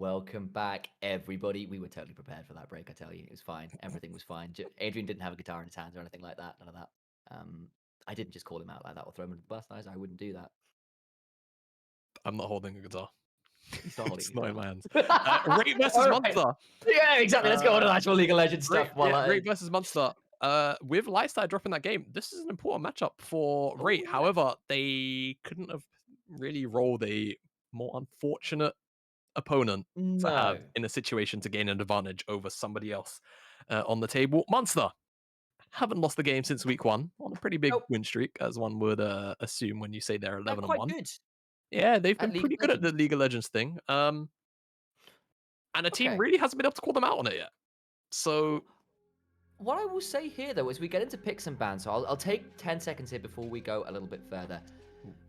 Welcome back, everybody. We were totally prepared for that break, I tell you. It was fine. Everything was fine. Adrian didn't have a guitar in his hands or anything like that. None of that. I didn't just call him out like that or throw him under the bus. I wouldn't do that. I'm not holding a guitar. He's not holding It's not in my hands. Rate Rate versus Munster. Yeah, exactly. Let's go on to the actual League of Legends stuff. Rate versus Munster. With Lightside dropping that game, this is an important matchup for Rate. Yeah. However, they couldn't have really rolled a more unfortunate opponent to have in a situation to gain an advantage over somebody else on the table. Munster haven't lost the game since week 1 on a pretty big win streak, as one would assume when you say they're 11-1. Good. Yeah, they've been League pretty of good at the Legends. League of Legends thing. And a team really hasn't been able to call them out on it yet. So what I will say here, though, is we get into picks and bans. So I'll take 10 seconds here before we go a little bit further.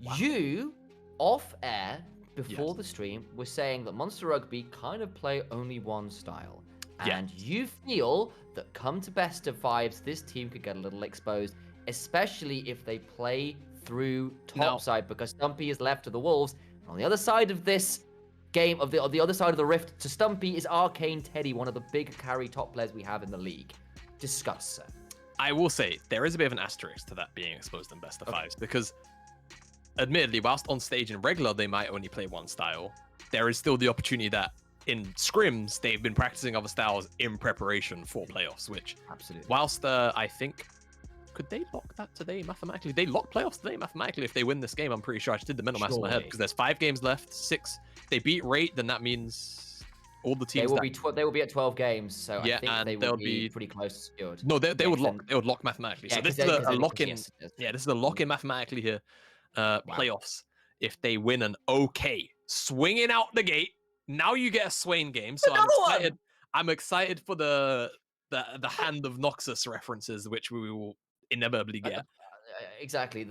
Wow. You, off air, before the stream, were saying that Munster Rugby kind of play only one style. And you feel that come to best of fives, this team could get a little exposed, especially if they play through topside, because Stumpy is left to the Wolves. And on the other side of this game, of the other side of the rift to Stumpy, is Arcane Teddy, one of the big carry top players we have in the league. Discuss, sir. I will say, there is a bit of an asterisk to that being exposed in best of fives, because admittedly, whilst on stage in regular, they might only play one style, there is still the opportunity that in scrims, they've been practicing other styles in preparation for playoffs, which, whilst I think, could they lock that today mathematically? They lock playoffs today mathematically if they win this game. I'm pretty sure I just did the mental math in my head, because there's 5 games left, 6. If they beat Rate, then that means all the teams they will be at 12 games, so I think they will be pretty close to secured. No, they would lock. They would lock mathematically. So this is a lock-in. Yeah, this is a lock-in mathematically here. Playoffs. If they win an swinging out the gate. Now you get a Swain game, so I'm excited for the Hand of Noxus references, which we will inevitably get. Exactly.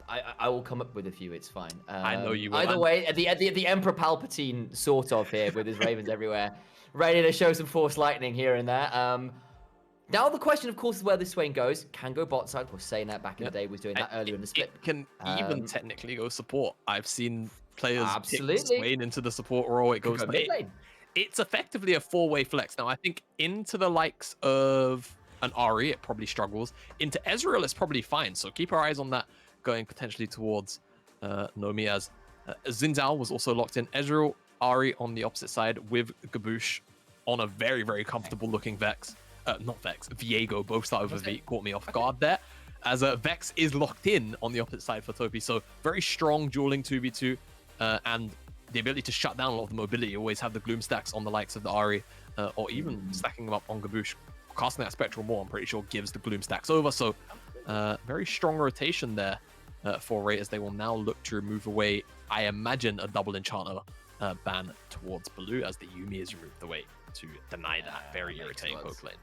I will come up with a few. It's fine. I know you will. Either way, the Emperor Palpatine sort of here with his ravens everywhere, ready to show some Force lightning here and there. Now the question, of course, is where this Swain goes. Can go bot side. Was saying that back in the day. Was doing that earlier in the split. It can even technically go support. I've seen players pick Swain into the support role. It goes mid lane. It's effectively a 4-way flex. Now, I think into the likes of an Ari, it probably struggles. Into Ezreal, it's probably fine. So keep our eyes on that going potentially towards Nomi, as Zinzao was also locked in. Ezreal, Ari on the opposite side with Gaboosh on a very, very comfortable looking Vex. Not Vex, Viego, both start with a V, caught me off guard there. As Vex is locked in on the opposite side for Topi. So very strong dueling 2v2 and the ability to shut down a lot of the mobility. You always have the Gloom stacks on the likes of the Ari or even stacking them up on Gaboosh. Casting that Spectral Maw, I'm pretty sure, gives the Gloom stacks over. So very strong rotation there for Ray, as they will now look to remove away, I imagine, a double Enchanter ban towards Blue, as the Yuumi is removed away to deny that very irritating poke lane.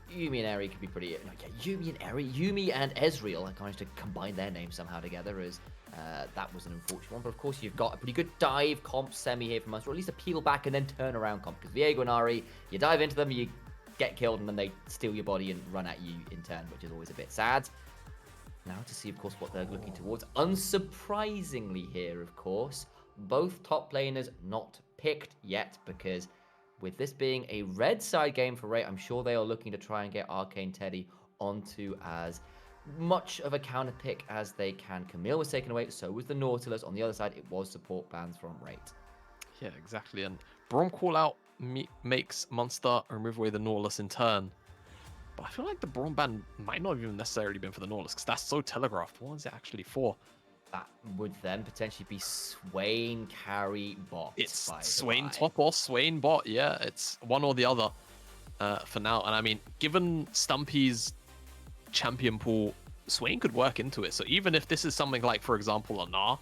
Yuumi and Eri could be pretty... Yuumi and Eri? Yuumi and Ezreal. I managed to combine their names somehow together, as that was an unfortunate one. But of course, you've got a pretty good dive comp semi here from us, or at least a peel back and then turn around comp. Because Viego and Ari, you dive into them, you get killed, and then they steal your body and run at you in turn, which is always a bit sad. Now to see, of course, what they're looking towards. Unsurprisingly here, of course, both top laners not picked yet, because with this being a red side game for Ray, I'm sure they are looking to try and get Arcane Teddy onto as much of a counter pick as they can. Camille was taken away, so was the Nautilus. On the other side, it was support bans from Rate. Yeah, exactly. And Braum call out makes Munster remove away the Nautilus in turn. But I feel like the Braum ban might not have even necessarily been for the Nautilus, because that's so telegraphed. What is it actually for? That would then potentially be Swain carry bot. It's Swain top or Swain bot. Yeah, it's one or the other for now. And I mean, given Stumpy's champion pool, Swain could work into it. So even if this is something like, for example, a Gnar,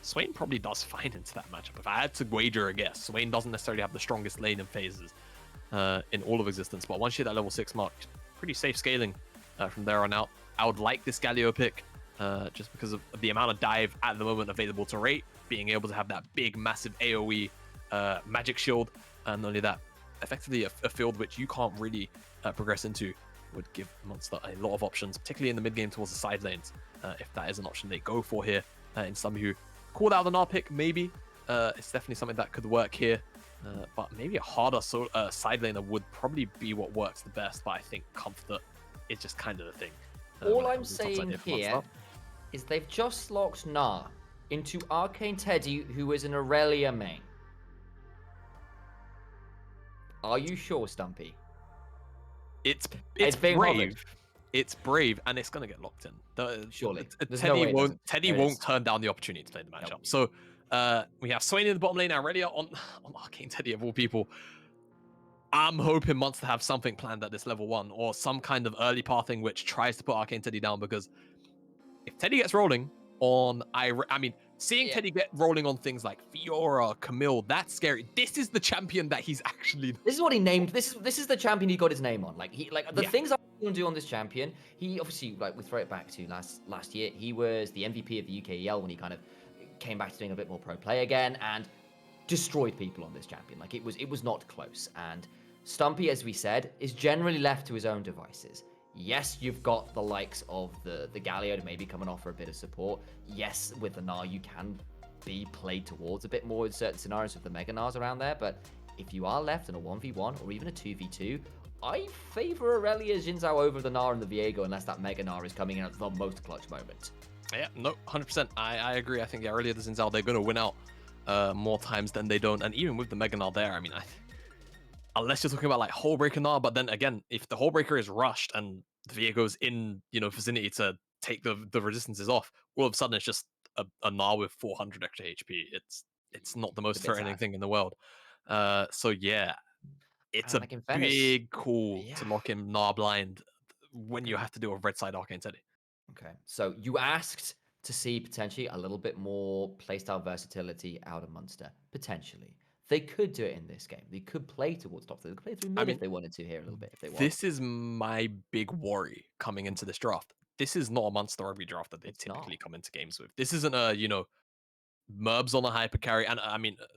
Swain probably does fine into that matchup. If I had to wager a guess, Swain doesn't necessarily have the strongest lane in phases in all of existence. But once you hit that level 6 mark, pretty safe scaling from there on out. I would like this Galio pick. Just because of the amount of dive at the moment available to Rate, being able to have that big, massive AoE magic shield, and not only that, effectively a field which you can't really progress into, would give Munster a lot of options, particularly in the mid game towards the side lanes, if that is an option they go for here. In some who called out the Gnar pick, maybe. It's definitely something that could work here. But maybe a harder side laner would probably be what works the best. But I think comfort is just kind of the thing. All I'm saying here is they've just locked Gnar into Arcane Teddy, who is an Aurelia main. Are you sure, Stumpy? It's brave. It's brave, and it's gonna get locked in. Surely. Teddy won't turn down the opportunity to play the matchup. Nope. So we have Swain in the bottom lane, Aurelia on Arcane Teddy of all people. I'm hoping Munster have something planned at this level 1, or some kind of early pathing which tries to put Arcane Teddy down, because if Teddy gets rolling on seeing Teddy get rolling on things like Fiora, Camille, that's scary. This is the champion that he's actually. This is what he named. This is the champion he got his name on. Things I'm going to do on this champion. He obviously, we throw it back to last year. He was the MVP of the UKEL when he kind of came back to doing a bit more pro play again and destroyed people on this champion. It was not close. And Stumpy, as we said, is generally left to his own devices. Yes, you've got the likes of the Galio to maybe come and offer a bit of support. Yes, with the Gnar, you can be played towards a bit more in certain scenarios with the Mega Gnars around there. But if you are left in a 1v1 or even a 2v2, I favor Aurelia Xin Zhao over the Gnar and the Viego unless that Mega Gnar is coming in at the most clutch moment. Yeah, no, 100%. I agree. I think Aurelia the Xin Zhao, they're going to win out more times than they don't. And even with the Mega Gnar there, unless you're talking about Hullbreaker Gnar, but then again, if the Hullbreaker is rushed and the Viego's in vicinity to take the resistances off, all of a sudden it's just a Gnar with 400 extra HP. It's not the most threatening thing in the world. So yeah, it's a big call to lock him Gnar blind when you have to do a red side Arcane Teddy. Okay, so you asked to see potentially a little bit more playstyle versatility out of Munster, potentially. They could do it in this game. They could play towards top 3. They could play through mid if they wanted to here a little bit. If they want. This is my big worry coming into this draft. This is not a Munster Rugby draft that they typically come into games with. This isn't a, Merbs on a hyper carry. And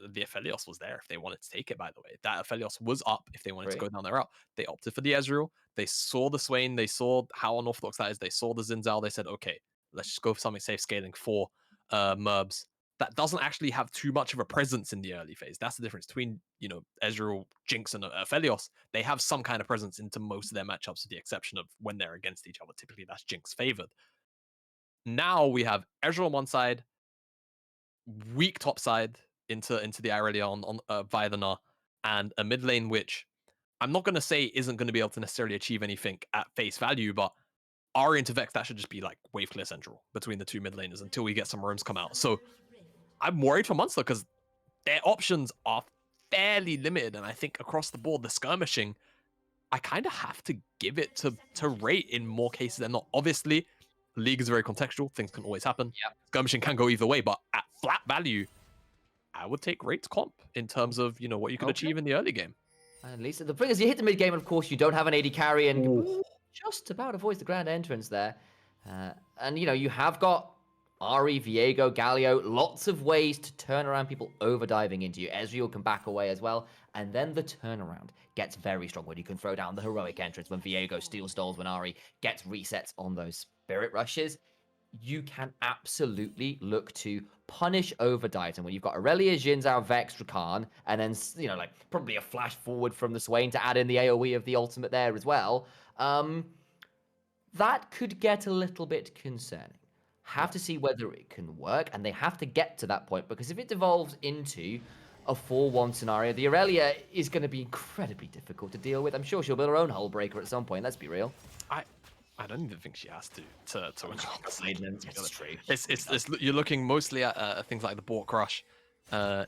the Aphelios was there if they wanted to take it, by the way. That Aphelios was up if they wanted to go down their route. They opted for the Ezreal. They saw the Swain. They saw how unorthodox that is. They saw the Xin Zhao. They said, okay, let's just go for something safe scaling for Merbs. That doesn't actually have too much of a presence in the early phase. That's the difference between, Ezreal, Jinx, and Aphelios. They have some kind of presence into most of their matchups, with the exception of when they're against each other. Typically, that's Jinx favored. Now we have Ezreal on one side, weak top side into the Aurelia on via the Gnar, and a mid lane which I'm not going to say isn't going to be able to necessarily achieve anything at face value, but Ahri into Vex, that should just be wave clear central between the two mid laners until we get some roams come out. So I'm worried for Munster because their options are fairly limited, and I think across the board, the skirmishing, I kind of have to give it to Rate in more cases than not. Obviously, the league is very contextual; things can always happen. Yep. Skirmishing can go either way, but at flat value, I would take Rate's comp in terms of what you can achieve in the early game. At least the thing is, you hit the mid game, and of course, you don't have an AD carry, and just about avoids the grand entrance there. And you have got Ahri, Viego, Galio, lots of ways to turn around people overdiving into you. Ezreal can back away as well. And then the turnaround gets very strong when you can throw down the heroic entrance, when Viego steals stalls, when Ahri gets resets on those spirit rushes. You can absolutely look to punish overdives. And when you've got Aurelia, Xin Zhao, Vex, Rakan, and then, probably a flash forward from the Swain to add in the AoE of the ultimate there as well, that could get a little bit concerning. Have to see whether it can work, and they have to get to that point, because if it devolves into a 4-1 scenario, the Aurelia is going to be incredibly difficult to deal with. I'm sure she'll build her own Hullbreaker at some point, let's be real. I don't even think she has to win. It's true. It's you're looking mostly at things like the Bork Rush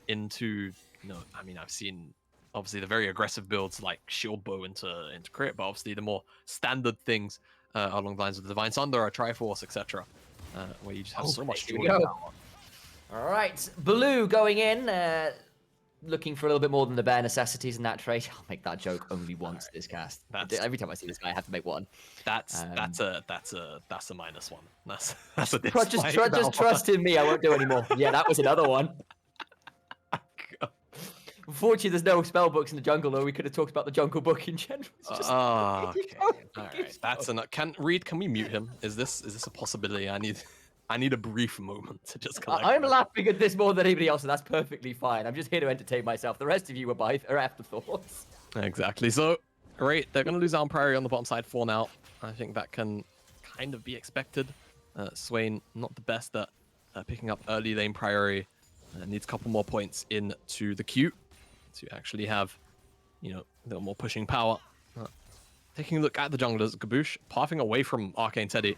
into, I've seen obviously the very aggressive builds like Shield Bow into crit, but obviously the more standard things along the lines of the Divine Sunder or Triforce, etc. Where you just have so much joy. All right, Blue going in, looking for a little bit more than the bare necessities in that trade. I'll make that joke only once this cast. Every time I see this guy, I have to make one. That's a -1. That's a just trust in me. I won't do anymore. Yeah, that was another one. Unfortunately, there's no spell books in the jungle, though. We could have talked about the Jungle Book in general. Okay. All right. That's enough. Can we mute him? Is this a possibility? I need. I need a brief moment to just collect. I'm laughing at this more than anybody else, and that's perfectly fine. I'm just here to entertain myself. The rest of you are afterthoughts. Exactly. So, right, they're going to lose out on priority on the bottom side for now. I think that can kind of be expected. Swain, not the best at picking up early lane priority. Needs a couple more points into the queue to actually have, you know, a little more pushing power. Taking a look at the junglers, Gaboosh pathing away from Arcane Teddy.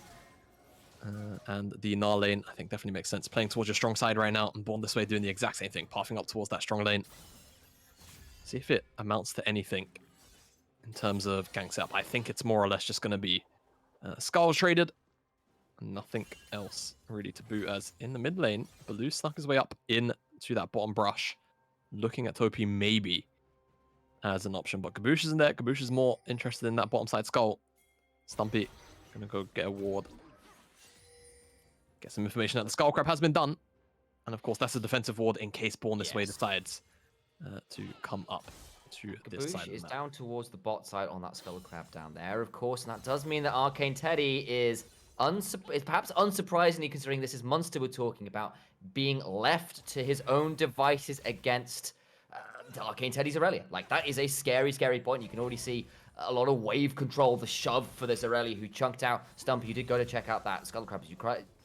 And the Gnar lane, I think, definitely makes sense. Playing towards your strong side right now, and Born this way doing the exact same thing, pathing up towards that strong lane. See if it amounts to anything in terms of gang setup. I think it's more or less just going to be skulls traded. Nothing else really to boot, as in the mid lane, Baloo snuck his way up into that bottom brush. Looking at Topi maybe as an option, but Gaboosh isn't there. Gaboosh is more interested in that bottom side skull. Stumpy gonna go get a ward. Get some information that the skull crab has been done. And of course, that's a defensive ward in case Born this way decides to come up to this side. Gaboosh is down towards the bot side on that skull crab down there, of course, and that does mean that Arcane Teddy is perhaps unsurprisingly, considering this is Munster we're talking about, being left to his own devices against Arcane Teddy's Aurelia. Like, that is a scary, scary point. You can already see a lot of wave control, the shove for this Aurelia who chunked out. Stumpy, you did go to check out that skull crab as you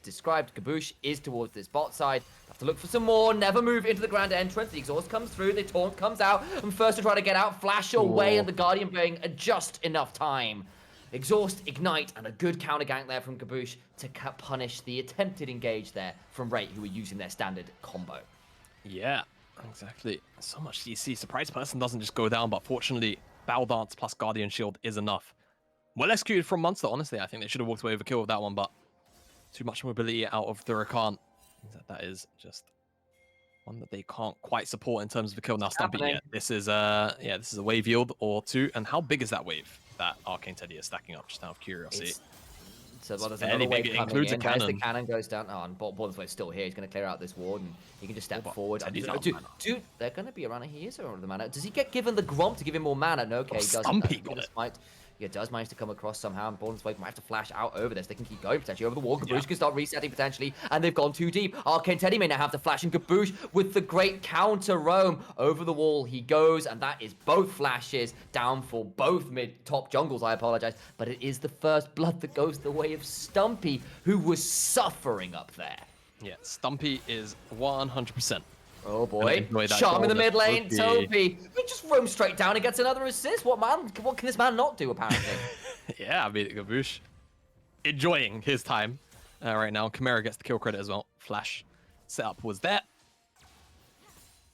described. Gaboosh is towards this bot side. Have to look for some more. Never move into the grand entrance. The exhaust comes through. The taunt comes out. And first to try to get out, flash away, and the Guardian being just enough time. Exhaust, ignite, and a good counter gank there from Gaboosh to punish the attempted engage there from Rate, who were using their standard combo. Yeah, exactly. So much CC. Surprise person doesn't just go down, but fortunately, Battle Dance plus Guardian Shield is enough. Well executed from Munster, honestly. I think they should have walked away with a kill with that one, but too much mobility out of the Rakan. That is just one that they can't quite support in terms of the kill. Now, Stumpy, yeah, this is this is a wave yield or two. And how big is that wave that Arcane Teddy is stacking up, just out of curiosity? So there's another wave coming in. As the cannon goes down, and Born's still here. He's going to clear out this ward, and he can just step forward. Dude, they're going to be around. He is around the mana. Does he get given the Gromp to give him more mana? No, okay, he doesn't. Stumpy got it. Yeah, does manage to come across somehow, and Born's might have to flash out over this. They can keep going potentially over the wall. Gaboosh can start resetting potentially, and they've gone too deep. Arcane Teddy may now have to flash, and Gaboosh with the great counter roam over the wall. He goes, and that is both flashes down for both mid-top jungles. I apologize, but it is the first blood that goes the way of Stumpy, who was suffering up there. Yeah, Stumpy is 100%. Oh boy, Charm in the mid lane, Topi. He just roams straight down and gets another assist. What can this man not do, apparently? Yeah, I mean, Gaboosh enjoying his time right now. Chimera gets the kill credit as well. Flash setup was there.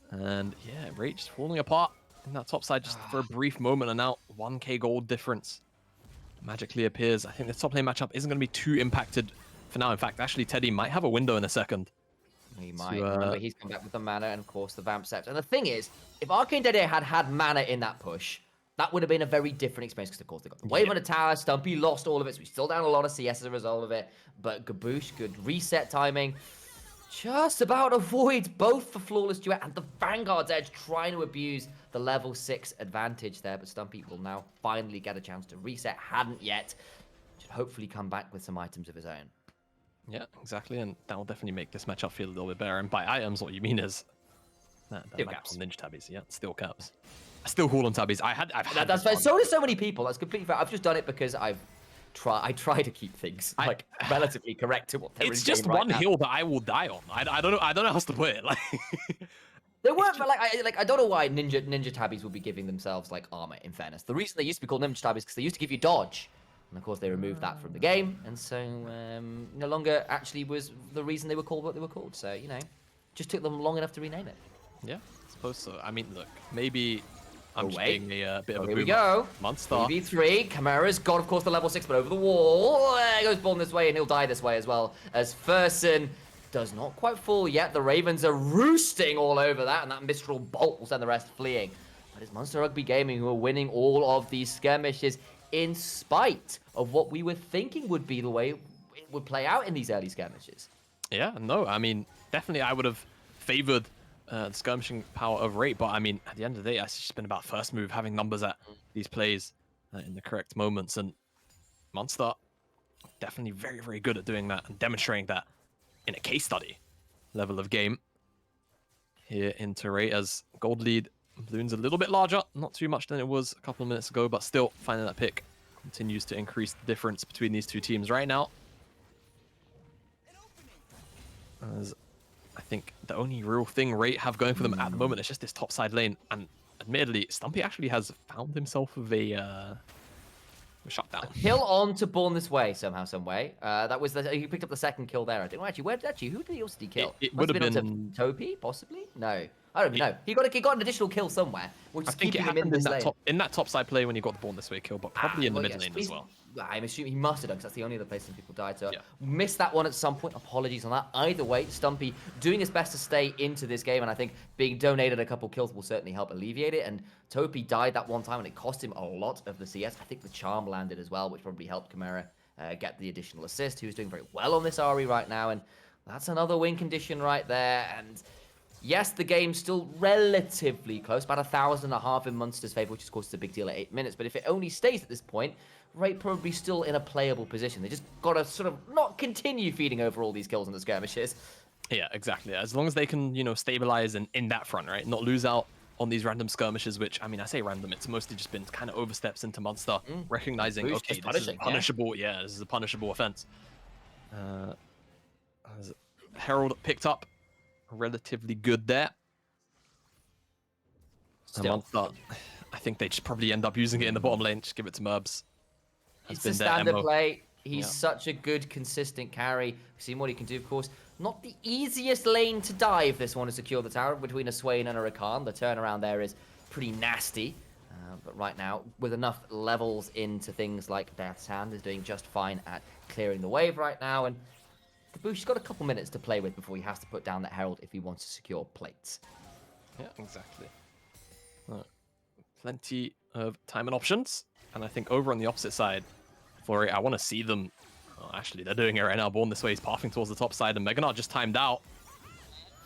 And yeah, Rage just falling apart in that top side just for a brief moment, and now 1k gold difference magically appears. I think this top lane matchup isn't going to be too impacted for now. In fact, actually, Teddy might have a window in a second. He might. Remember, he's come back with the mana and, of course, the Vamp Sept. And the thing is, if Arcane Teddy had mana in that push, that would have been a very different experience, because, of course, they got the wave on the tower. Stumpy lost all of it, so he's still down a lot of CS as a result of it. But Gaboosh, good reset timing. Just about avoids both the Flawless Duet and the Vanguard's Edge, trying to abuse the level 6 advantage there. But Stumpy will now finally get a chance to reset. Hadn't yet. Should hopefully come back with some items of his own. Yeah, exactly, and that will definitely make this matchup feel a little bit better. And by items, what you mean is steel caps. Ninja tabbies, yeah, steel caps. I still call them tabbies. That's fair. So do so many people. That's completely fair. I've just done it because I try to keep things like relatively correct to what they're It's just one hill that I will die on. I don't know how else to put it. Like they weren't, but I don't know why ninja tabbies would be giving themselves like armor. In fairness, the reason they used to be called ninja tabbies because they used to give you dodge. And of course, they removed that from the game, and so no longer actually was the reason they were called what they were called. So, you know, just took them long enough to rename it. Yeah, I suppose so. I mean, look, maybe I'm just being a bit of a Here we go. Munster. 3v3. Chimera's got, of course, the level 6, but over the wall. There goes Born this way, and he'll die this way as well, as Fersen does not quite fall yet. The Ravens are roosting all over that, and that Mistral Bolt will send the rest fleeing. But it's Munster Rugby Gaming who are winning all of these skirmishes, in spite of what we were thinking would be the way it would play out in these early skirmishes. Yeah, no, I mean, definitely I would have favored the skirmishing power of Rate, but I mean, at the end of the day, it's just been about first move, having numbers at these plays in the correct moments, and Munster definitely very, very good at doing that and demonstrating that in a case study level of game here in Teray, as gold lead balloons a little bit larger, not too much than it was a couple of minutes ago, but still finding that pick continues to increase the difference between these two teams right now. As I think the only real thing Ray have going for them at the moment is just this top side lane, and admittedly, Stumpy actually has found himself with a shutdown. Kill on to Born This Way somehow, some way. That was he picked up the second kill there. I think. Well, actually, who did he kill? It would have been Topi, possibly. No, I don't know. He got an additional kill somewhere, which is keeping him in this lane. In that top side play when he got the Born This Way kill, but probably in the mid lane as well. I'm assuming he must have done, because that's the only other place some people died. So missed that one at some point. Apologies on that. Either way, Stumpy doing his best to stay into this game, and I think being donated a couple kills will certainly help alleviate it. And Topi died that one time, and it cost him a lot of the CS. I think the charm landed as well, which probably helped Chimera get the additional assist. He was doing very well on this Ahri right now, and that's another win condition right there. And yes, the game's still relatively close, about 1,500 in Munster's favor, which of course is a big deal at 8 minutes. But if it only stays at this point, Ray probably still in a playable position. They just got to sort of not continue feeding over all these kills in the skirmishes. Yeah, exactly. As long as they can, stabilize in that front, right? Not lose out on these random skirmishes, which, I mean, I say random, it's mostly just been kind of oversteps into Munster, recognizing, okay, this is punishable. Yeah, this is a punishable offense. As Herald picked up relatively good there. Munster, I think they just probably end up using it in the bottom lane. Just give it to Merbs. It's a standard play. He's such a good, consistent carry. We've seen what he can do, of course. Not the easiest lane to dive, this one, to secure the tower between a Swain and a Rakan. The turnaround there is pretty nasty. But right now, with enough levels into things like Death's Hand, is doing just fine at clearing the wave right now. And Kabush's got a couple minutes to play with before he has to put down that Herald if he wants to secure plates. Yeah, exactly. Plenty of time and options. And I think over on the opposite side, for it, I want to see them. Oh, actually, they're doing it right now. Born This Way, he's pathing towards the top side, and Meganar just timed out.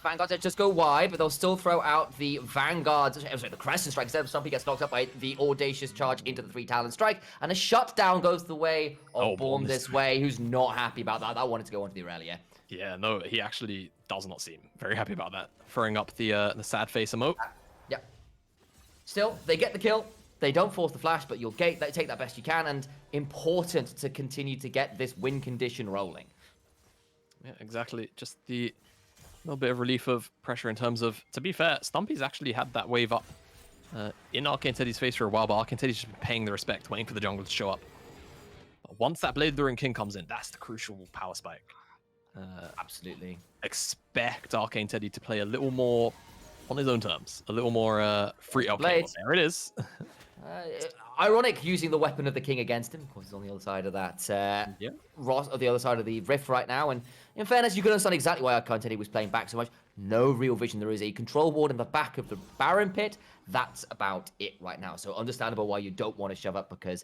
Vanguard just go wide, but they'll still throw out the Vanguard, sorry, the Crescent Strike. Instead of Stumpy gets knocked up by the Audacious Charge into the 3 Talon Strike, and a shutdown goes the way of Born This Way, who's not happy about that. That wanted to go onto the Aurelia. Yeah, no, he actually does not seem very happy about that. Throwing up the sad face emote. Yep. Still, they get the kill. They don't force the flash, but you'll take that best you can, and important to continue to get this win condition rolling. Yeah, exactly. Just the little bit of relief of pressure in terms of, to be fair, Stumpy's actually had that wave up in Arcane Teddy's face for a while, but Arcane Teddy's just been paying the respect, waiting for the jungle to show up. But once that Blade Luring King comes in, that's the crucial power spike. Absolutely. Expect Arcane Teddy to play a little more on his own terms, a little more free. Okay, well, there it is. Ironic using the weapon of the king against him. Of course, he's on the other side of that. Ross on the other side of the rift right now. And in fairness, you can understand exactly why Arcane Teddy was playing back so much. No real vision. There is a control ward in the back of the Baron pit. That's about it right now. So understandable why you don't want to shove up, because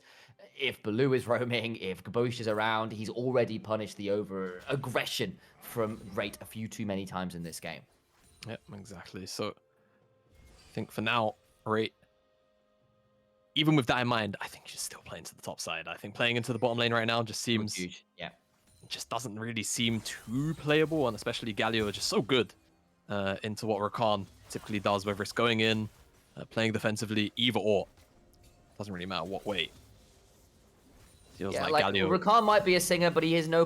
if Baloo is roaming, if Kabosh is around, he's already punished the over-aggression from Rate a few too many times in this game. Yep, exactly. So I think for now, Rate, even with that in mind, I think you should still play into the top side. I think playing into the bottom lane right now just seems... huge. Yeah. Just doesn't really seem too playable, and especially Galio are just so good into what Rakan typically does, whether it's going in, playing defensively, either or. Doesn't really matter what way. Feels like Galio... Rakan might be a singer, but he has no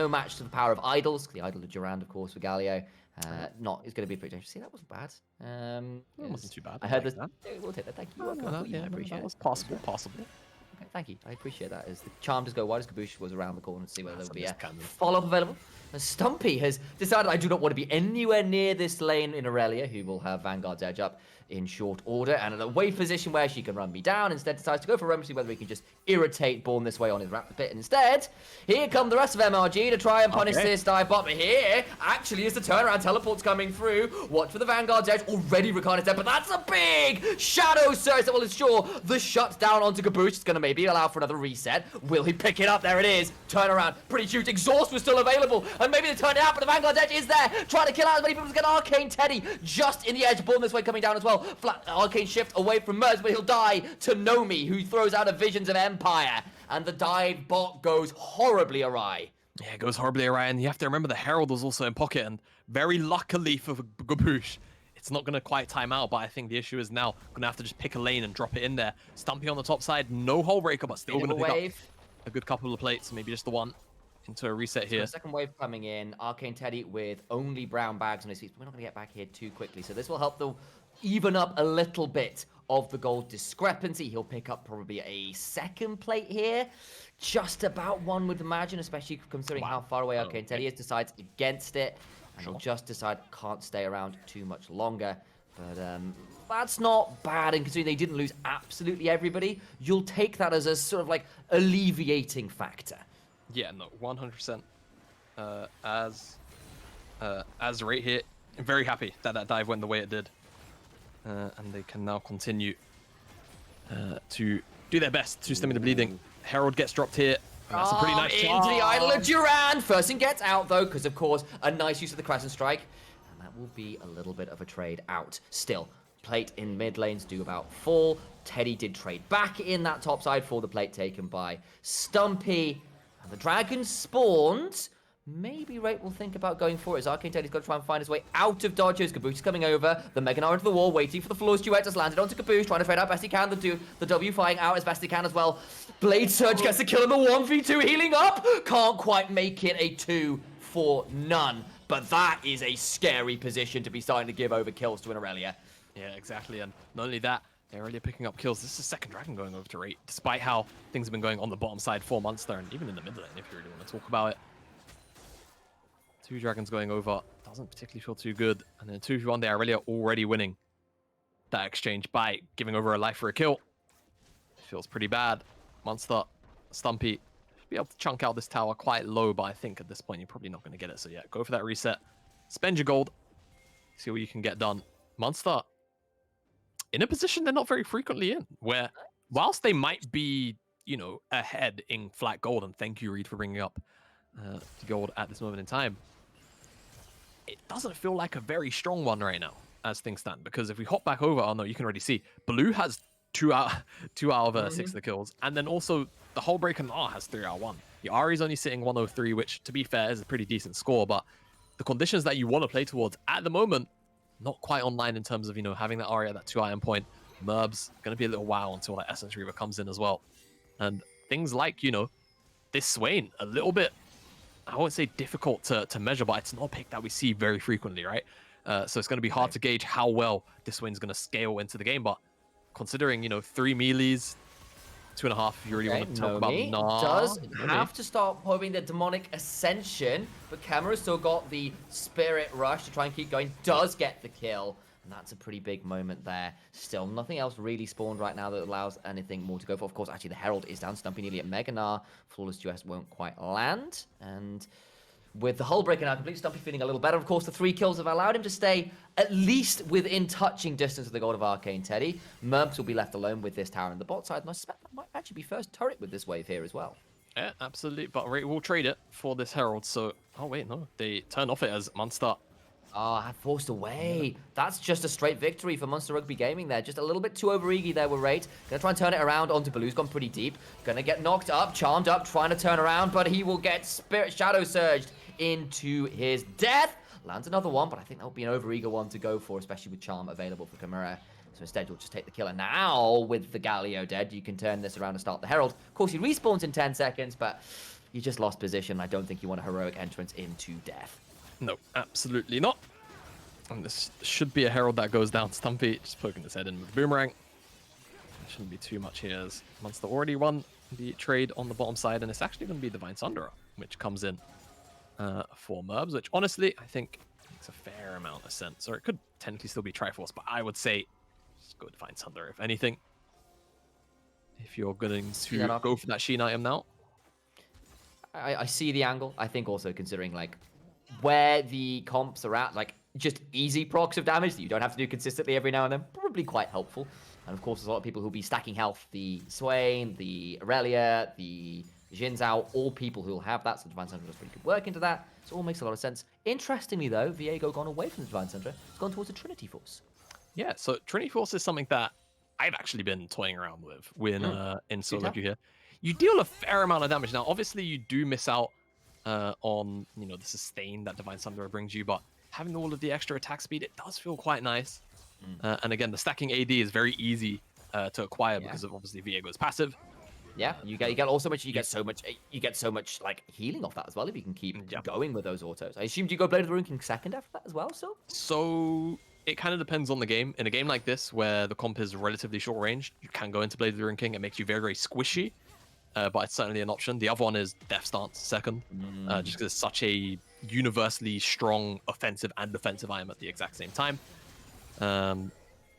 match to the power of idols. The idol of Durand, of course, for Galio. It's going to be pretty dangerous. See, that wasn't bad. It wasn't too bad. I heard this. We'll take that. Thank you. I appreciate it. That was possible. Okay, thank you. I appreciate that. As the charm does go wide, as Kabush was around the corner to see whether there would be a follow-up available. And Stumpy has decided, I do not want to be anywhere near this lane in Aurelia, who will have Vanguard's edge up in short order, and at a wave position where she can run me down. Instead decides to go for Roam, see whether he can just irritate Born This Way on his Raptor pit. And instead, here come the rest of MRG to try and punish this dive bot. But here, actually, is the turnaround. Teleport's coming through. Watch for the Vanguard's edge. Already Rakan is dead, but that's a big shadow surge that will ensure the shutdown onto Kabush. It's going to maybe allow for another reset. Will he pick it up? There it is. Turnaround. Pretty huge. Exhaust was still available, and maybe they turn it out, but the Vanguard's edge is there. Trying to kill out as many people as get Arcane Teddy just in the edge. Born This Way coming down as well. Flat Arcane shift away from Merz, but he'll die to Nomi, who throws out a Visions of Empire. And the dive bot goes horribly awry. Yeah, it goes horribly awry, and you have to remember the Herald was also in pocket, and very luckily for Gaboosh, it's not going to quite time out, but I think the issue is now going to have to just pick a lane and drop it in there. Stumpy on the top side, no hull breaker, but still going to pick up a good couple of plates, maybe just the one into a reset here. So second wave coming in, Arcane Teddy with only brown bags on his feet. We're not going to get back here too quickly, so this will help them even up a little bit of the gold discrepancy. He'll pick up probably a second plate here. Just about one would imagine, especially considering how far away Arcane Teddy is. Decides against it, and he'll just decide can't stay around too much longer. But that's not bad, and considering they didn't lose absolutely everybody, you'll take that as a sort of like alleviating factor. Yeah, no, 100%. As right here, I'm very happy that that dive went the way it did. And they can now continue to do their best to stem the bleeding. Herald gets dropped here. That's a pretty nice into the idol of Durand. First thing gets out, though, because, of course, a nice use of the Crescent Strike. And that will be a little bit of a trade out. Still, plate in mid lanes do about full. Teddy did trade back in that top side for the plate taken by Stumpy. And the dragon spawned. Maybe Rate will think about going for it as Arcane Teddy's got to try and find his way out of dodges. Kaboosh is coming over. The Mega Gnar into the wall, waiting for the Floors duet. Just landed onto Kaboosh, trying to trade out best he can. The W flying out as best he can as well. Blade Surge gets the kill in the 1v2, healing up. Can't quite make it a 2 for none. But that is a scary position to be starting to give over kills to an Aurelia. Yeah, exactly. And not only that, they're already picking up kills. This is the second dragon going over to Rate, despite how things have been going on the bottom side for Munster and even in the mid lane, if you really want to talk about it. 2 dragons going over doesn't particularly feel too good. And then 2v1, they are really already winning that exchange by giving over a life for a kill. Feels pretty bad. Munster, Stumpy, should be able to chunk out this tower quite low, but I think at this point you're probably not going to get it. So yeah, go for that reset. Spend your gold. See what you can get done. Munster, in a position they're not very frequently in, where whilst they might be, you know, ahead in flat gold, and thank you, Reed, for bringing up the gold at this moment in time, it doesn't feel like a very strong one right now as things stand, because if we hop back over, oh no, you can already see Blue has 2 out of 6 of the kills, and then also the whole break and R has 3 out of 1. The Ari's only sitting 103, which to be fair is a pretty decent score, but the conditions that you want to play towards at the moment, not quite online in terms of, you know, having that Ari at that 2 iron point. Merb's gonna be a little while until that Essence Reaver comes in as well, and things like, you know, this Swain, a little bit, I won't say difficult to measure, but it's not a pick that we see very frequently, right? So it's going to be hard to gauge how well this Swain's going to scale into the game. But considering, you know, 3 melees, 2.5, if you really want to talk about Gnar. Does have to start hoping the Demonic Ascension, but Camera's still got the Spirit Rush to try and keep going. Does get the kill. And that's a pretty big moment there. Still, nothing else really spawned right now that allows anything more to go for. Of course, actually, the Herald is down. Stumpy nearly at Mega Gnar. Flawless Duet won't quite land. And with the hull breaking out completely, Stumpy feeling a little better. Of course, the 3 kills have allowed him to stay at least within touching distance of the gold of Arcane Teddy. Merps will be left alone with this tower in the bot side. And I suspect that might actually be first turret with this wave here as well. Yeah, absolutely. But Rate will trade it for this Herald. So, oh wait, no. They turn off it as Munster. Ah, forced away. That's just a straight victory for Munster Rugby Gaming there. Just a little bit too over-eagy there with Rate. Gonna try and turn it around onto Baloo's gone pretty deep. Gonna get knocked up, charmed up, trying to turn around, but he will get Spirit Shadow Surged into his death. Lands another one, but I think that would be an over-eager one to go for, especially with Charm available for Chimera. So instead, you'll just take the killer. Now, with the Galio dead, you can turn this around and start the Herald. Of course, he respawns in 10 seconds, but you just lost position. I don't think you want a heroic entrance into death. No, absolutely not. And this should be a Herald that goes down. Stumpy just poking his head in with the Boomerang. There shouldn't be too much here as Munster already won the trade on the bottom side, and it's actually going to be Divine Sunderer, which comes in for Merbs, which honestly, I think makes a fair amount of sense. Or it could technically still be Triforce, but I would say just go Divine Sunderer, if anything. If you're going to go for that Sheen item now. I see the angle. I think also considering, like, where the comps are at, like, just easy procs of damage that you don't have to do consistently every now and then, probably quite helpful. And of course, there's a lot of people who'll be stacking health. The Swain, the Aurelia, the Jin Zhao, all people who'll have that. So Divine Sunderer does pretty good work into that. So it all makes a lot of sense. Interestingly, though, Viego gone away from the Divine Sunderer. It's gone towards the Trinity Force. Yeah, so Trinity Force is something that I've actually been toying around with in solo queue here. You deal a fair amount of damage. Now, obviously, you do miss out on, the sustain that Divine Sunderer brings you, but having all of the extra attack speed, it does feel quite nice. And again, the stacking AD is very easy to acquire because of obviously Viego's passive. Yeah, you get so much like healing off that as well if you can keep going with those autos. I assumed you go Blade of the Rune King second after that as well, So it kind of depends on the game. In a game like this where the comp is relatively short range, you can go into Blade of the Rune King. It makes you very, very squishy, but it's certainly an option. The other one is Death Stance second, just because it's such a universally strong offensive and defensive item at the exact same time.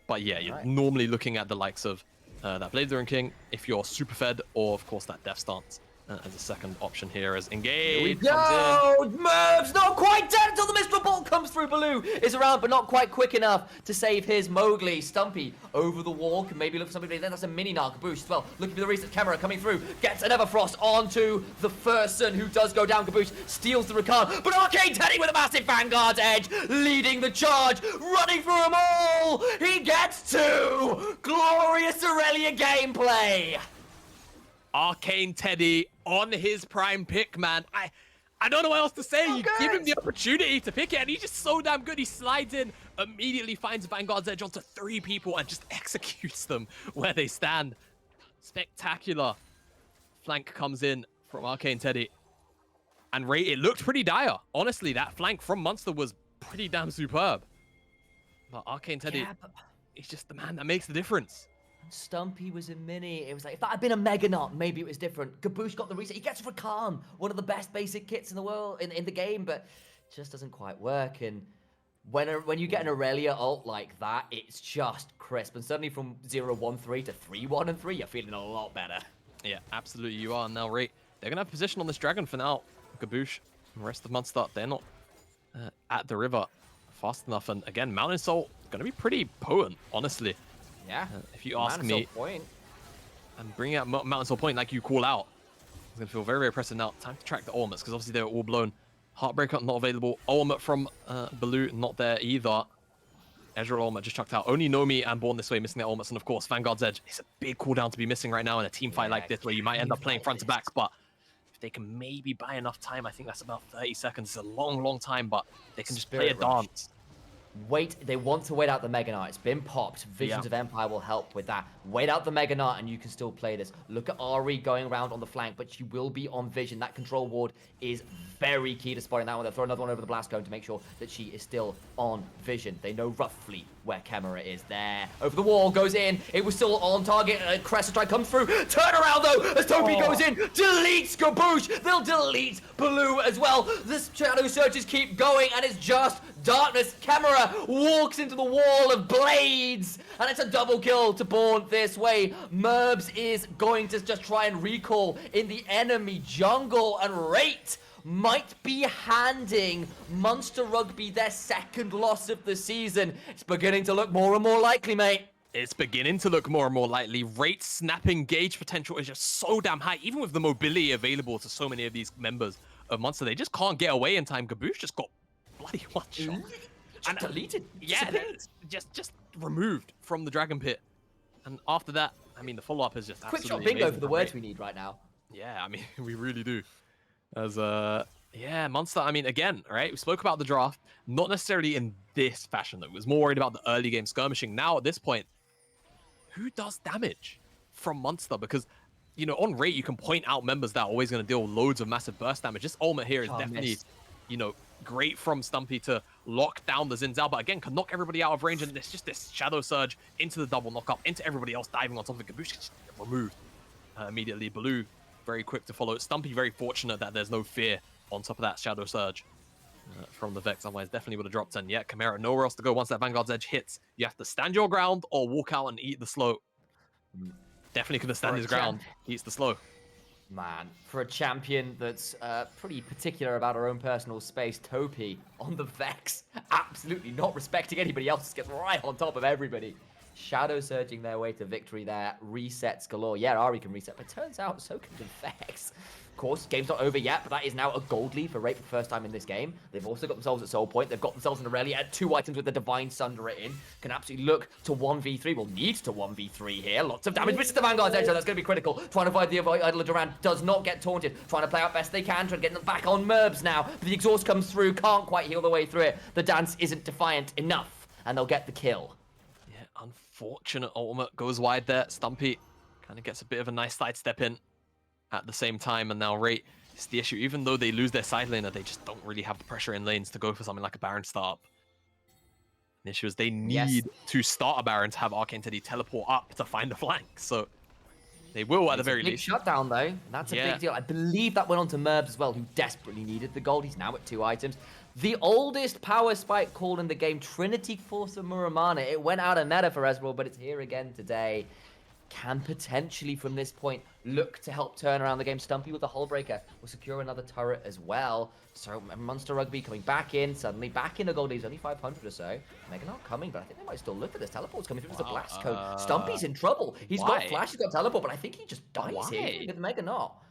But yeah, you're normally looking at the likes of that Blade of the Rune King, if you're super fed, or of course that Death Stance as a second option here as Engage. Here we go! Merv's not quite dead until the Mistral Ball comes through. Baloo is around, but not quite quick enough to save his Mowgli. Stumpy over the wall, can maybe look for somebody, then that's a mini Narc boost as well. Looking for the reset camera coming through, gets an Everfrost onto the Furson, who does go down. Caboose steals the Rakan, but Arcane Teddy with a massive Vanguard's Edge, leading the charge, running through them all. He gets two! Glorious Aurelia gameplay! Arcane Teddy on his prime pick, man. I don't know what else to say. You give him the opportunity to pick it, and he's just so damn good. He slides in, immediately finds Vanguard's Edge onto 3 people, and just executes them where they stand. Spectacular. Flank comes in from Arcane Teddy. And Ray, it looked pretty dire. Honestly, that flank from Munster was pretty damn superb. But Arcane Teddy, he's just the man that makes the difference. Stumpy was a mini. It was like, if that had been a Mega Knot, maybe it was different. Gaboosh got the reset. He gets Rakan, one of the best basic kits in the world, in the game, but it just doesn't quite work. And when you get an Aurelia ult like that, it's just crisp. And suddenly from 0-1-3 to 3-1-3, you're feeling a lot better. Yeah, absolutely you are. Now, Ray, they're going to have position on this dragon for now. Gaboosh and the rest of Munster, they're not at the river fast enough. And again, Mountain Soul going to be pretty potent, honestly. Yeah, if you ask me, and bringing out Mountain Soul Point like you call out, it's going to feel very, very oppressive now. Time to track the ultimates, because obviously they're all blown. Heartbreaker not available. Ultimate from Baloo not there either. Ezreal ultimate just chucked out. Only Nomi and Born This Way missing their ultimates, and of course Vanguard's Edge. It's a big cooldown to be missing right now in a team fight like this, where you might end up playing front to back, but if they can maybe buy enough time, I think that's about 30 seconds. It's a long, long time, but they can just play a dance. They want to wait out the Mega Knight. It's been popped. Visions of Empire will help with that. Wait out the Mega Knight and you can still play this. Look at Ari going around on the flank, but she will be on Vision. That control ward is very key to spotting that one. They'll throw another one over the blast cone to make sure that she is still on Vision. They know roughly where Chimera is. There. Over the wall, goes in. It was still on target. Crest strike comes through. Turn around though as Topi goes in. Deletes Gaboosh. They'll delete Baloo as well. The shadow surges keep going and it's just darkness. Chimera walks into the wall of blades, and it's a double kill to Born This Way. Merbs is going to just try and recall in the enemy jungle, and Rate might be handing Munster Rugby their second loss of the season. It's beginning to look more and more likely, mate. It's beginning to look more and more likely. Rate's snapping gauge potential is just so damn high, even with the mobility available to so many of these members of Munster. They just can't get away in time. Gaboosh just got bloody one shot. And deleted. Yeah, just removed from the Dragon Pit. And after that, I mean, the follow-up is just quick absolutely shot bingo amazing for the words we need right now. Yeah, I mean, we really do. As, yeah, Munster, I mean, again, right? We spoke about the draft, not necessarily in this fashion, though. It was more worried about the early game skirmishing. Now, at this point, who does damage from Munster? Because, you know, on Rate, you can point out members that are always going to deal loads of massive burst damage. This ultimate here is definitely, you know, great from Stumpy to lock down the Xin Zhao, but again, can knock everybody out of range, and it's just this Shadow Surge into the double knock-up, into everybody else diving on top of Gaboosh, just removed immediately. Baloo, very quick to follow. Stumpy, very fortunate that there's no fear on top of that Shadow Surge from the Vex, otherwise definitely would have dropped. And yeah, Chimera, nowhere else to go once that Vanguard's Edge hits. You have to stand your ground or walk out and eat the slow. Definitely couldn't stand his ground. He eats the slow. Man, for a champion that's pretty particular about her own personal space, Topi on the Vex, absolutely not respecting anybody else, gets right on top of everybody. Shadow surging their way to victory there. Resets galore. Yeah, Ari can reset, but turns out so can Vex. Of course, game's not over yet, but that is now a gold lead for Rape for the first time in this game. They've also got themselves at Soul Point. They've got themselves in Aurelia at 2 items with the Divine Sunder in. Can absolutely look to 1v3. Well, needs to 1v3 here. Lots of damage. Misses the Vanguard's edge, so that's going to be critical. Trying to avoid the Idol of Durand. Does not get taunted. Trying to play out best they can. Trying to get them back on Merbs now. But the exhaust comes through. Can't quite heal the way through it. The dance isn't defiant enough, and they'll get the kill. Yeah, unfortunate ultimate goes wide there. Stumpy kind of gets a bit of a nice sidestep in at the same time, and now Rate is the issue. Even though they lose their side laner, they just don't really have the pressure in lanes to go for something like a Baron startup. The issue is they need to start a Baron to have Arcane Teddy teleport up to find the flank. So they will at the very least. Shutdown though. That's a big deal. I believe that went on to Merbs as well, who desperately needed the gold. He's now at 2 items. The oldest power spike call in the game, Trinity Force of Muramana. It went out of meta for Ezreal, but it's here again today. Can potentially, from this point, look to help turn around the game. Stumpy with the Hullbreaker will secure another turret as well. So Munster Rugby coming back in, suddenly back in the gold. He's only 500 or so. Mega not coming, but I think they might still look at this. Teleport's coming through as a blast code. Stumpy's in trouble. He's got flash, he's got teleport, but I think he just dies here with Mega not.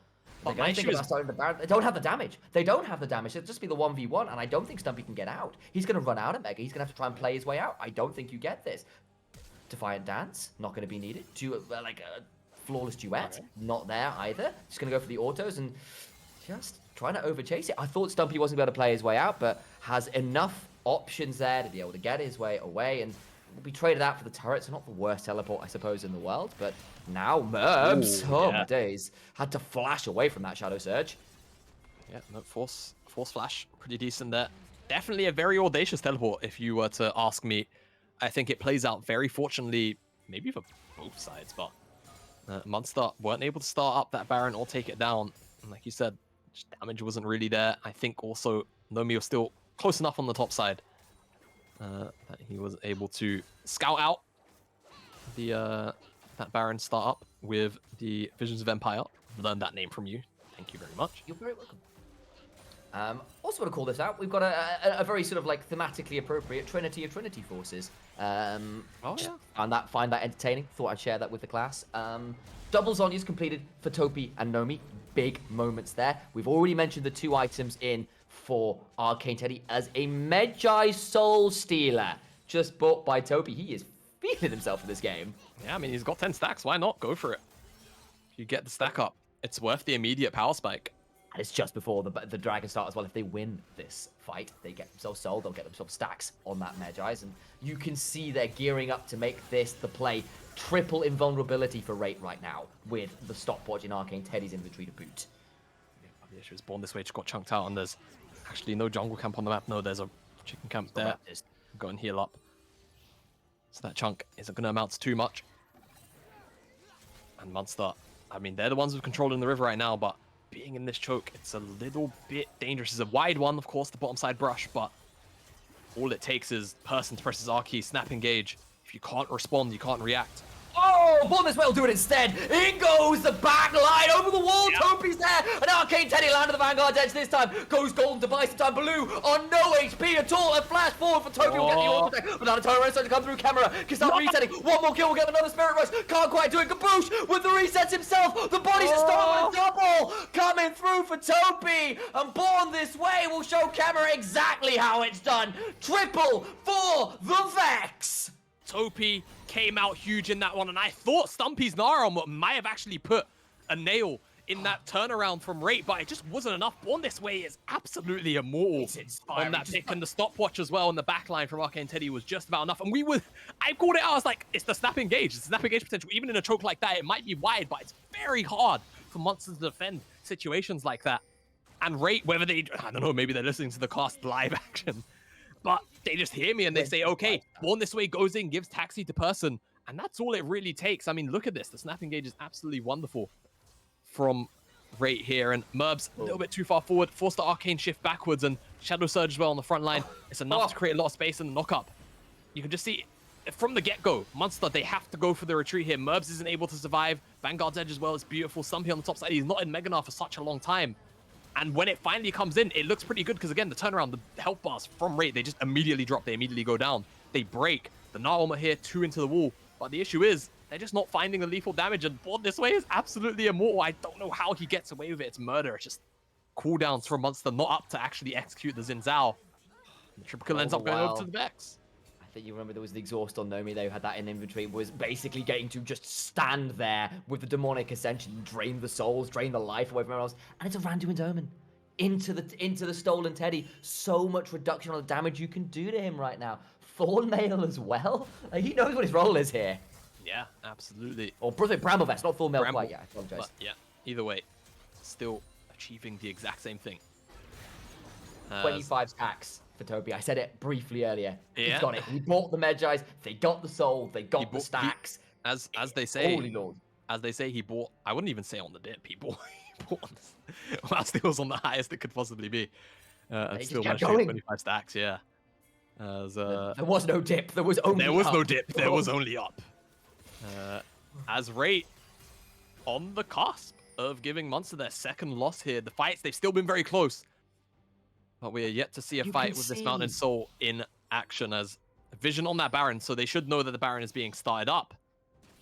They're going to think about starting the Baron. They don't have the damage. They don't have the damage. It'll just be the 1v1, and I don't think Stumpy can get out. He's going to run out of Mega. He's going to have to try and play his way out. I don't think you get this. Defiant Dance, not going to be needed. Like a Flawless Duet, not there either. Just going to go for the autos and just trying to overchase it. I thought Stumpy wasn't going to play his way out, but has enough options there to be able to get his way away and will be traded out for the turrets. So not the worst teleport, I suppose, in the world. But now Merbs, my days, had to flash away from that Shadow Surge. Yeah, no, force flash, pretty decent there. Definitely a very audacious teleport, if you were to ask me. I think it plays out very fortunately, maybe for both sides, but Munster weren't able to start up that Baron or take it down. And like you said, damage wasn't really there. I think also Nomi was still close enough on the top side that he was able to scout out the that Baron start up with the Visions of Empire. Learned that name from you. Thank you very much. You're very welcome. Also want to call this out. We've got a very sort of like thematically appropriate Trinity of Trinity Forces. Find that entertaining. Thought I'd share that with the class. Double Zhonya's completed for Topi and Nomi. Big moments there. We've already mentioned the 2 items in for Arcane Teddy as a Magi Soul Stealer. Just bought by Topi. He is feeling himself in this game. Yeah, I mean, he's got 10 stacks. Why not? Go for it. If you get the stack up, it's worth the immediate power spike. And it's just before the Dragon start as well. If they win this fight, they get themselves sold. They'll get themselves stacks on that Magi's. And you can see they're gearing up to make this the play. Triple invulnerability for Rate right now with the stopwatch in Arcane Teddy's inventory to boot. Yeah, the issue is Born This Way just got chunked out, and there's actually no jungle camp on the map. No, there's a chicken camp there. Go and heal up. So that chunk isn't going to amount to too much. And Munster, I mean, they're the ones with control in the river right now, but being in this choke, it's a little bit dangerous. It's a wide one, of course, the bottom side brush, but all it takes is person to press his R key, snap engage. If you can't respond, you can't react. Oh, Born This Way will do it instead. In goes the back line over the wall. Yep. Topi's there. And Arcane Teddy landed the Vanguard's edge this time. Goes golden device this time. Blue on no HP at all. A flash forward for Topi will get the auto attack. But now the turret starting to come through camera. Can start resetting. One more kill will get another Spirit Rush. Can't quite do it. Kaboosh with the resets himself. The bodies are starting with a double. Coming through for Topi. And Born This Way will show camera exactly how it's done. Triple for the Vex. Topi came out huge in that one, and I thought Stumpy's Nara might have actually put a nail in that turnaround from Rate, but it just wasn't enough. Born This Way is absolutely immortal on that pick, and the stopwatch as well on the backline from Arcane Teddy was just about enough. And I called it out, I was like, it's the snap engage. It's the snap engage potential. Even in a choke like that, it might be wide, but it's very hard for monsters to defend situations like that. And Rate, whether they, I don't know, maybe they're listening to the cast live action, but they just hear me and they say, okay, Born This Way goes in, gives Taxi to person, and that's all it really takes. I mean, look at this. The snap engage is absolutely wonderful from Rate here, and Merbs a little bit too far forward, forced the Arcane shift backwards, and Shadow Surge as well on the front line. It's enough to create a lot of space in the knock-up. You can just see, from the get-go, Munster, they have to go for the retreat here. Merbs isn't able to survive. Vanguard's edge as well is beautiful. Stumpy on the top side. He's not in Meganar for such a long time. And when it finally comes in, it looks pretty good because, again, the turnaround, the health bars from Rate, they just immediately drop. They immediately go down. They break. The Narwhal here, 2 into the wall. But the issue is, they're just not finding the lethal damage, and Born This Way is absolutely immortal. I don't know how he gets away with it. It's murder. It's just cooldowns from Munster not up to actually execute the Xin Zhao. The triple kill ends up going over to the Vex. I think you remember there was the exhaust on Nomi, though, who had that in inventory, was basically getting to just stand there with the demonic ascension, drain the souls, drain the life away from everyone else, and it's a Randuin's Omen into the stolen Teddy. So much reduction on the damage you can do to him right now. Thornmail as well. He knows what his role is here. Yeah, absolutely. Or Bramble Vest, not Thornmail quite yet. I apologize. But yeah, either way, still achieving the exact same thing. 25 stacks for Topi. I said it briefly earlier. Yeah. He's got it. He bought the Medjais. They got the soul. They got the stacks. As they say, Holy Lord. As they say, he bought. I wouldn't even say on the dip. He bought on whilst it was on the highest it could possibly be. And still managed to get 25 stacks. Yeah. There was no dip. There was only up. No dip. There was only up. As Rate on the cusp of giving Munster their second loss here. The fights, they've still been very close. But we are yet to see a fight with this Mountain Soul in action as Vision on that Baron, so they should know that the Baron is being started up.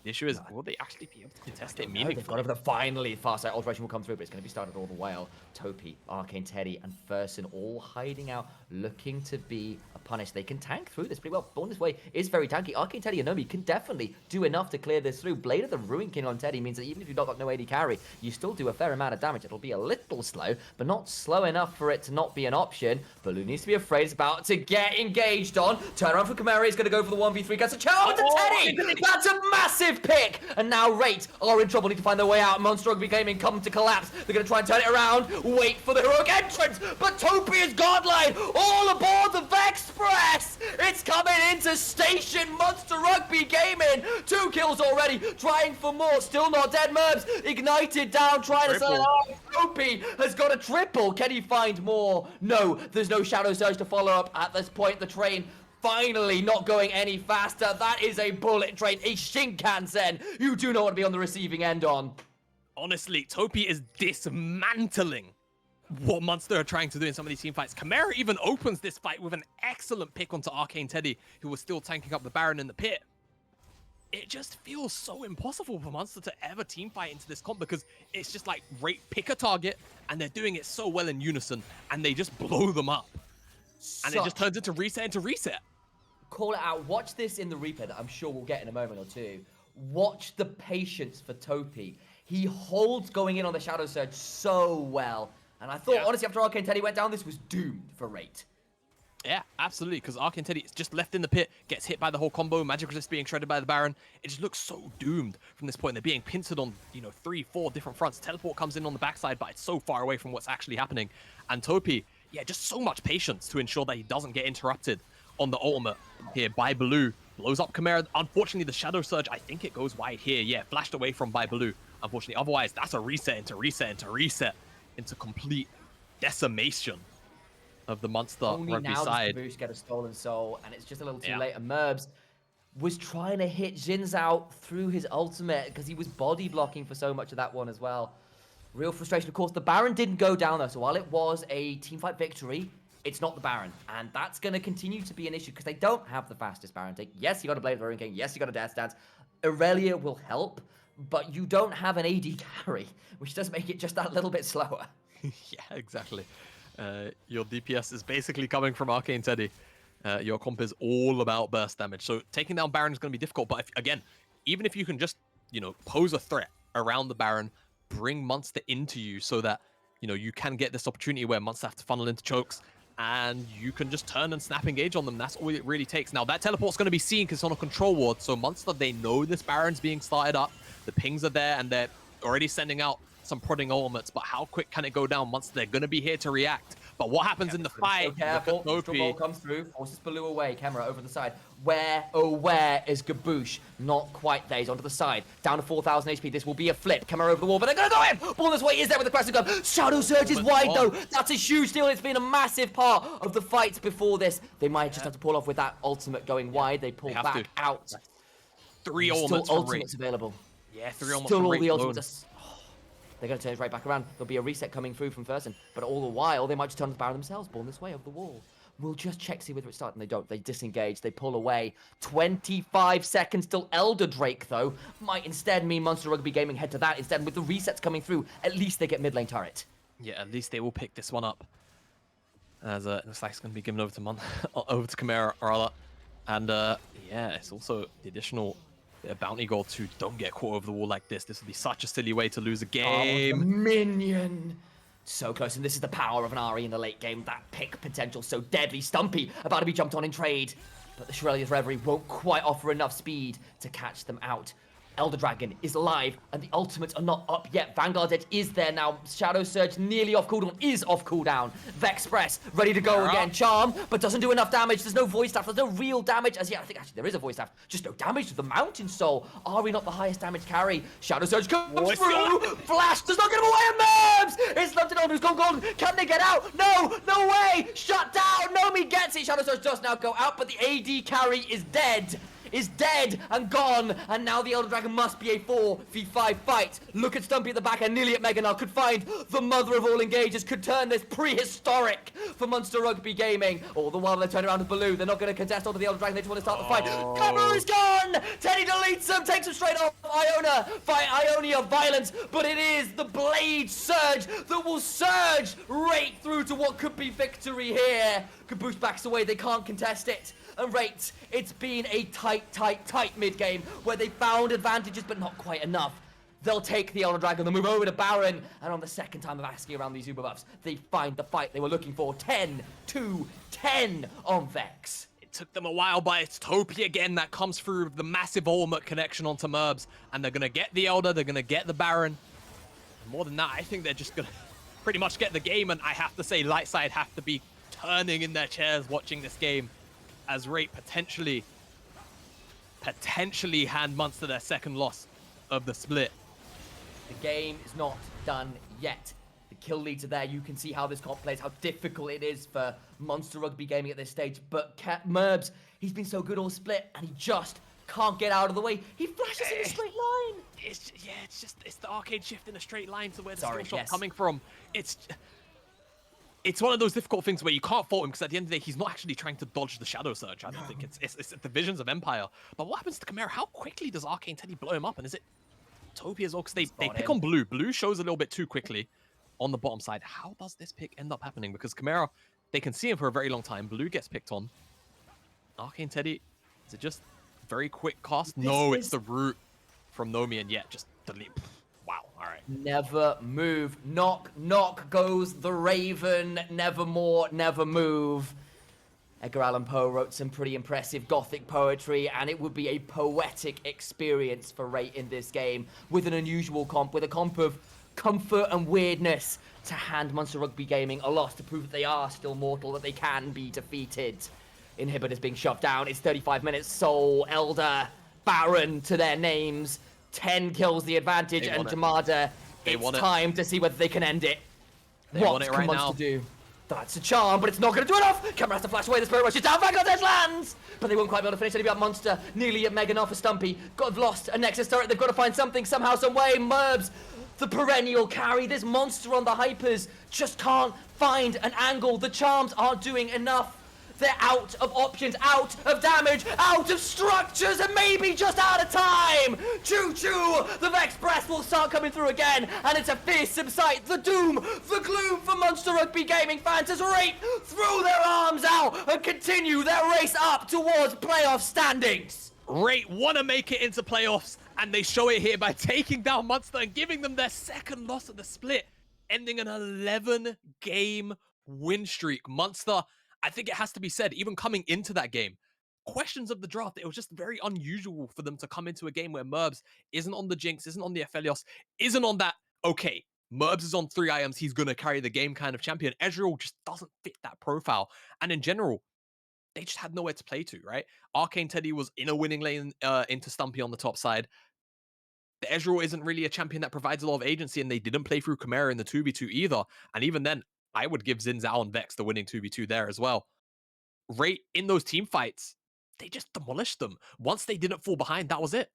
The issue is, will they actually be able to contest it meaningfully? They've got over the finally. Farsight Alteration will come through, but it's going to be started all the while. Topi, Arcane Teddy, and Furson all hiding out, looking to be a punish. They can tank through this pretty well. Born This Way is very tanky. Arcane Teddy and Nomi can definitely do enough to clear this through. Blade of the Ruin King on Teddy means that even if you've not got no AD carry, you still do a fair amount of damage. It'll be a little slow, but not slow enough for it to not be an option. Baloo needs to be afraid. It's about to get engaged on. Turn around for Kamari. He's going to go for the 1v3. Gets a challenge to Teddy. That's a massive pick. And now Rate are in trouble, need to find their way out. Munster Rugby Gaming come to collapse. They're going to try and turn it around, wait for the heroic entrance, but Topi is godline. All aboard the Vexpress. It's coming into station. Munster Rugby Gaming, 2 kills already, trying for more, still not dead. Merbs ignited down, trying to sell it out. Topi has got a triple. Can he find more? No, there's no Shadow Surge to follow up at this point. The train finally not going any faster. That is a bullet train, a Shinkansen. You do not want to be on the receiving end on. Honestly, Topi is dismantling what Munster are trying to do in some of these team fights. Chimera even opens this fight with an excellent pick onto Arcane Teddy, who was still tanking up the Baron in the pit. It just feels so impossible for Munster to ever team fight into this comp because it's just like Rate pick a target and they're doing it so well in unison and they just blow them up. And it just turns into reset. Call it out. Watch this in the replay that I'm sure we'll get in a moment or two. Watch the patience for Topi. He holds going in on the Shadow Surge so well. And I thought, honestly, after Arcane Teddy went down, this was doomed for Rate. Yeah, absolutely, because Arcane Teddy is just left in the pit, gets hit by the whole combo, Magic Resist being shredded by the Baron. It just looks so doomed from this point. They're being pincered on, 3, 4 different fronts. Teleport comes in on the backside, but it's so far away from what's actually happening. And Topi, just so much patience to ensure that he doesn't get interrupted on the ultimate here by Baloo. Blows up Chimera. Unfortunately, the Shadow Surge, I think it goes wide here. Yeah, flashed away from by Baloo. Unfortunately, otherwise, that's a reset into complete decimation of the Munster Rugby side. Only now does get a stolen soul, and it's just a little too late. And Merbs was trying to hit Jin's out through his ultimate because he was body blocking for so much of that one as well. Real frustration. Of course, the Baron didn't go down though, so while it was a teamfight victory, it's not the Baron, and that's going to continue to be an issue because they don't have the fastest Baron take. Yes, you got a Blade of the Ruin King. Yes, you got a Death Dance. Aurelia will help, but you don't have an AD carry, which does make it just that little bit slower. Yeah, exactly. Your DPS is basically coming from Arcane Teddy. Your comp is all about burst damage, so taking down Baron is going to be difficult. But even if you can just, pose a threat around the Baron, bring Munster into you so that, you can get this opportunity where Munster have to funnel into chokes, and you can just turn and snap engage on them. That's all it really takes. Now, that teleport's going to be seen because it's on a control ward, so Munster, they know this Baron's being started up. The pings are there, and they're already sending out some prodding ultimates, but how quick can it go down? Munster, they're going to be here to react. But what happens in the fight? So careful. Neutral ball comes through, forces Baloo away. Camera over the side. Where is Gaboosh? Not quite there. He's onto the side. Down to 4,000 HP. This will be a flip. Camera over the wall, but they're going to go in. Born This Way is there with the Crescent Gun. Shadow Surge is wide, though. That's a huge deal. It's been a massive part of the fights before this. They might just have to pull off with that ultimate going wide. They pull back out. 3 ultimates still ultimates available. Yeah, 3 ultimates still all the ultimates. They're going to turn it right back around. There'll be a reset coming through from Furson. But all the while, they might just turn the Baron themselves. Born This Way over the wall. We'll just check, see whether it's starting. They don't. They disengage. They pull away. 25 seconds till Elder Drake, though, might instead mean Munster Rugby Gaming head to that instead. With the resets coming through, at least they get mid lane turret. Yeah, at least they will pick this one up. As it looks like it's going to be given over to over to Chimera, rather. And yeah, it's also the additional bounty gold to don't get caught over the wall like this. This would be such a silly way to lose a game. Oh, minion. So close, and this is the power of an Ari in the late game. That pick potential so deadly. Stumpy about to be jumped on in trade, but the Shurelya's Reverie won't quite offer enough speed to catch them out. Elder Dragon is live, and the ultimates are not up yet. Vanguard's Edge is there now. Shadow Surge nearly off cooldown, is off cooldown. Vexpress ready to go again. Charm, but doesn't do enough damage. There's no Void Staff, there's no real damage as yet. I think actually there is a Void Staff, just no damage to the Mountain Soul. Ari not the highest damage carry. Shadow Surge comes through. Flash does not get him away, and Merbs! It's left on who's gone. Can they get out? No way! Shut down! Nomi gets it. Shadow Surge does now go out, but the AD carry is dead. And gone, and now the Elder Dragon must be a 4v5 fight. Look at Stumpy at the back end, nearly at Meganal, could find the mother of all engagers, could turn this prehistoric for Munster Rugby Gaming. All the while they turn around to Baloo, they're not going to contest onto the Elder Dragon, they just want to start the fight. Cover is gone! Teddy deletes him, takes him straight off Ionia Violence, but it is the Blade Surge that will surge right through to what could be victory here. Caboose backs away, they can't contest it. And Rates, it's been a tight mid-game where they found advantages, but not quite enough. They'll take the Elder Dragon, they'll move over to Baron, and on the second time of asking around these Uber buffs, they find the fight they were looking for. 10-10 on Vex. It took them a while, but it's Topi again that comes through the massive ultimate connection onto Merbs, and they're going to get the Elder, they're going to get the Baron. And more than that, I think they're just going to pretty much get the game, and I have to say, Lightside have to be turning in their chairs watching this game, as Rate potentially hand Munster their second loss of the split. The game is not done yet. The kill leads are there. You can see how this comp plays, how difficult it is for Munster Rugby Gaming at this stage. But Merbs, he's been so good all split, and he just can't get out of the way. He flashes in a straight line. It's the arcade shift in a straight line to where the skill shot's coming from. It's one of those difficult things where you can't fault him, because at the end of the day, he's not actually trying to dodge the Shadow Surge. I don't think it's the Visions of Empire. But what happens to Chimera? How quickly does Arcane Teddy blow him up? And is it Topi as well? Because they pick on Blue. Blue shows a little bit too quickly on the bottom side. How does this pick end up happening? Because Chimera, they can see him for a very long time. Blue gets picked on. Arcane Teddy, is it just very quick cast? No, it's the root from Nomi, and yet just delete. Wow, all right. Never move. Knock goes the Raven. Nevermore, never move. Edgar Allan Poe wrote some pretty impressive Gothic poetry, and it would be a poetic experience for Rate in this game, with an unusual comp, with a comp of comfort and weirdness, to hand Munster Rugby Gaming a loss to prove that they are still mortal, that they can be defeated. Inhibitors being shoved down. It's 35 minutes. Soul, Elder, Baron to their names. 10 kills the advantage, and Jamada, it's time to see whether they can end it. What can Munster do? That's a charm, but it's not going to do enough. Camera has to flash away. The Spirit Rush is down. Vanguard's Edge lands, but they won't quite be able to finish. Anything about Munster. Nearly at Megan for Stumpy. Got lost a Nexus turret. They've got to find something somehow, some way. Merbs, the perennial carry. This monster on the hypers just can't find an angle. The charms aren't doing enough. They're out of options, out of damage, out of structures, and maybe just out of time. Choo-choo! The Vex Breath will start coming through again, and it's a fearsome sight. The doom, the gloom for Munster Rugby Gaming fans as Rape throw their arms out and continue their race up towards playoff standings. Rape want to make it into playoffs, and they show it here by taking down Munster and giving them their second loss of the split, ending an 11-game win streak. Munster, I think it has to be said, even coming into that game, questions of the draft, it was just very unusual for them to come into a game where Merbs isn't on the Jinx, isn't on the Aphelios, isn't on that, okay, Merbs is on 3 items, he's going to carry the game kind of champion. Ezreal just doesn't fit that profile. And in general, they just had nowhere to play to, right? Arcane Teddy was in a winning lane into Stumpy on the top side. The Ezreal isn't really a champion that provides a lot of agency, and they didn't play through Chimera in the 2v2 either. And even then, I would give Xin Zhao and Vex the winning 2v2 there as well. Rate in those team fights, they just demolished them. Once they didn't fall behind, that was it.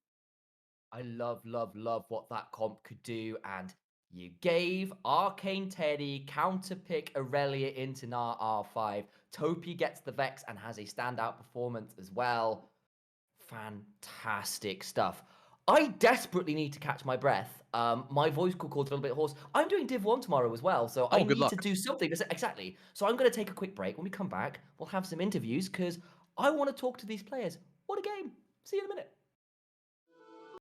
I love what that comp could do, and You gave Arcane Teddy counterpick Aurelia into Nar R5. Topi gets the Vex and has a standout performance as well. Fantastic stuff. I desperately need to catch my breath. My voice cord's a little bit hoarse. I'm doing Div 1 tomorrow as well, so I need to do something. Exactly. So I'm going to take a quick break. When we come back, we'll have some interviews because I want to talk to these players. What a game. See you in a minute.